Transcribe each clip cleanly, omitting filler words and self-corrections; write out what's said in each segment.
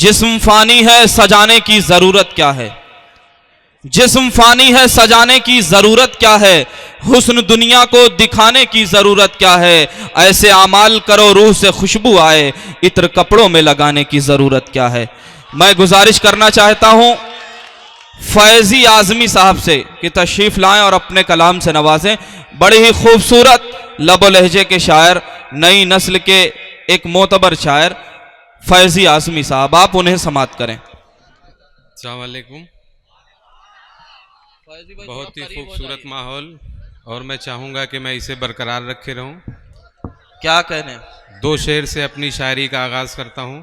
जिस्म फानी है सजाने की जरूरत क्या है, जिस्म फानी है सजाने की जरूरत क्या है, हुस्न दुनिया को दिखाने की जरूरत क्या है, ऐसे अमाल करो रूह से खुशबू आए, इत्र कपड़ों में लगाने की जरूरत क्या है। मैं गुजारिश करना चाहता हूं फैजी आजमी साहब से कि तशरीफ लाएं और अपने कलाम से नवाजें। बड़ी ही खूबसूरत लबो लहजे के शायर, नई नस्ल के एक मोतबर शायर फैजी आजमी साहब, आप उन्हें समात करें। अस्सलाम वालेकुम। बहुत ही खूबसूरत माहौल और मैं चाहूँगा कि मैं इसे बरकरार रखे रहूं। क्या कहने, दो शेर से अपनी शायरी का आगाज़ करता हूं,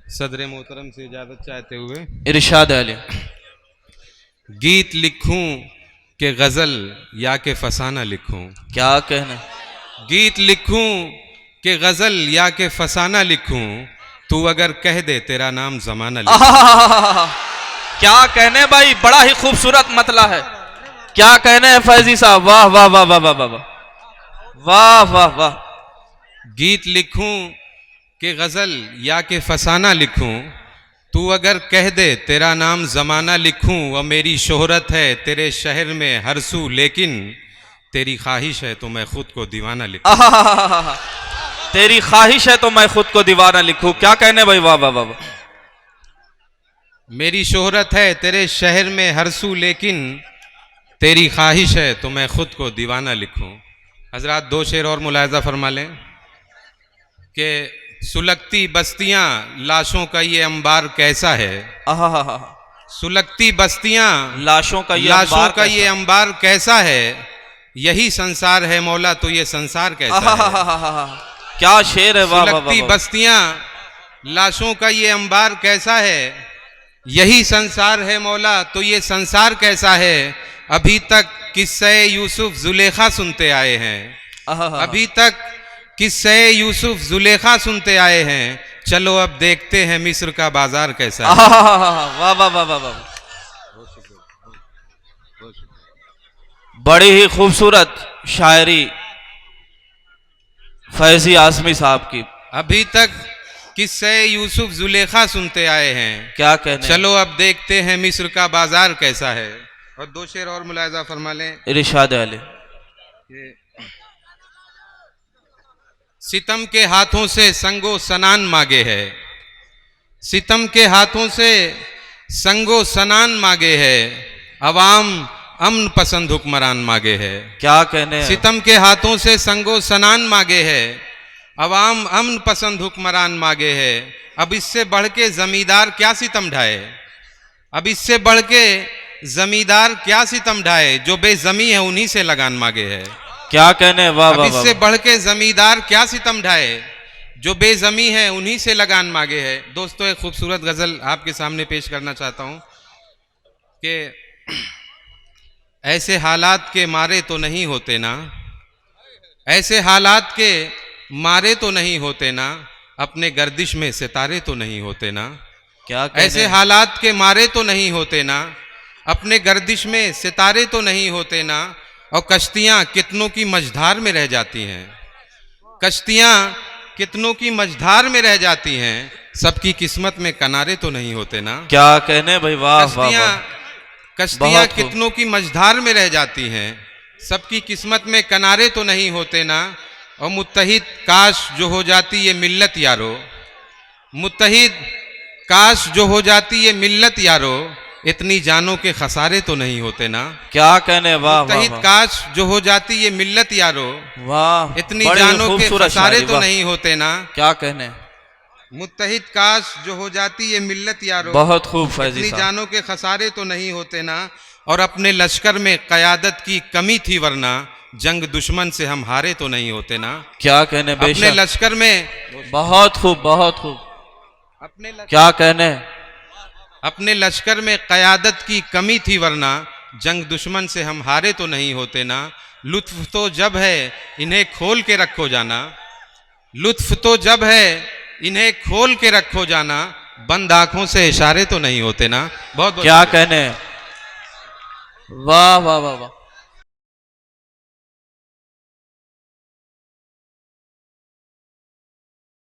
सदर मोहतरम से इजाज़त चाहते हुए। इरशाद अली। गीत लिखूं कि गज़ल या के फसाना लिखूं, क्या कहने, गीत लिखूं कि गज़ल या के फसाना लिखूं, तू अगर कह दे तेरा नाम ज़माना लिखूं। क्या कहने भाई, बड़ा ही खूबसूरत मतला है। क्या कहने हैं फैजी साहब, वाह वाह वाह वाह वाह वाह वाह वाह वाह। गीत लिखूं कि गज़ल या के फसाना लिखूं, तू अगर कह दे तेरा नाम ज़माना लिखूं, वह मेरी शोहरत है तेरे शहर में हर सू, लेकिन तेरी ख्वाहिश है तो मैं खुद को दीवाना लिखूं। तेरी ख्वाहिश है तो मैं खुद को दीवाना लिखूं। क्या कहने भाई, वाह वाह वाह। मेरी शोहरत है तेरे शहर में हर सू, लेकिन तेरी ख्वाहिश है तो मैं खुद को दीवाना लिखूं। हजरात दो शेर और मुलायजा फरमा लें कि सुलगती बस्तियां लाशों का ये अंबार कैसा है, सुलगती बस्तियां लाशों का ये अंबार कैसा है, यही संसार है मौला तो ये संसार कैसा है। क्या शेर है, वाह वाह। सुलगती बस्तियां लाशों का ये अंबार कैसा है, यही संसार है मौला तो ये संसार कैसा है। अभी तक किस्से यूसुफ जुलेखा सुनते आए हैं, अभी तक किस्से यूसुफ जुलेखा सुनते आए हैं, चलो अब देखते हैं मिस्र का बाजार कैसा है। वाह वाह वाह वाह वाह। बड़ी ही खूबसूरत शायरी फैजी आजमी साहब की। अभी तक किस्से यूसुफ जुलेखा सुनते आए हैं, क्या कहने, चलो अब देखते हैं मिस्र का बाजार कैसा है। और दो शेर और मुलायजा फरमा लें। इरशाद अली। सितम के हाथों से संगो सनान मांगे है, सितम के हाथों से संगो सनान मांगे है, अवाम अमन पसंद हुक्मरान मांगे है। क्या कहने, सितम के हाथों से संगो सनान मांगे है, अवाम अमन पसंद हुक्मरान मांगे है। अब इससे बढ़ के जमींदार क्या सितम ढाए, अब इससे बढ़ के जमींदार क्या सितम ढाए, जो बेजमी है उन्हीं से लगान मांगे है। क्या कहने, वाह वाह। अब इससे बढ़ के जमींदार क्या सितम ढाए, जो बेजमी है उन्हीं से लगान मांगे है। दोस्तों एक खूबसूरत गजल आपके सामने पेश करना चाहता हूं कि ऐसे हालात के मारे तो नहीं होते ना, ऐसे हालात के मारे तो नहीं होते ना, अपने गर्दिश में सितारे तो नहीं होते ना। क्या ऐसे हालात के मारे तो नहीं होते ना, अपने गर्दिश में सितारे तो नहीं होते ना, और कश्तियां कितनों की मझधार में रह जाती हैं, कश्तियां कितनों की मझधार में रह जाती हैं, सबकी किस्मत में किनारे तो नहीं होते ना। क्या कहने भाई, वाह वाह। कश्तियां कितनों की मझधार में रह जाती हैं, सबकी किस्मत में किनारे तो नहीं होते ना। और मुत्तहिद काश जो हो जाती ये मिल्लत यारो, मुत्तहिद काश जो हो जाती ये मिल्लत यारो, इतनी जानों के खसारे तो नहीं होते ना। क्या कहने, वाह। मुत्तहिद काश जो हो जाती ये मिल्लत यारो, वाह, इतनी जानों के खसारे तो नहीं होते ना। क्या कहने, मुत्तहिद काश जो हो जाती ये मिल्लत यारो, बहुत खूब फैजी इतनी जानों के खसारे तो नहीं होते ना। और अपने लश्कर में क़यादत की कमी थी, वरना जंग दुश्मन से हम हारे तो नहीं होते ना। क्या कहने, अपने लश्कर में, बहुत खूब बहुत खूब। अपने क्या कहने, अपने लश्कर में क़यादत की कमी थी, वरना जंग दुश्मन से हम हारे तो नहीं होते ना। लुत्फ तो जब है इन्हें खोल के रखो जाना, लुत्फ तो जब है इन्हें खोल के रखो जाना, बंद आंखों से इशारे तो नहीं होते ना। बहुत क्या कहने, वाह वाह वाह वाह।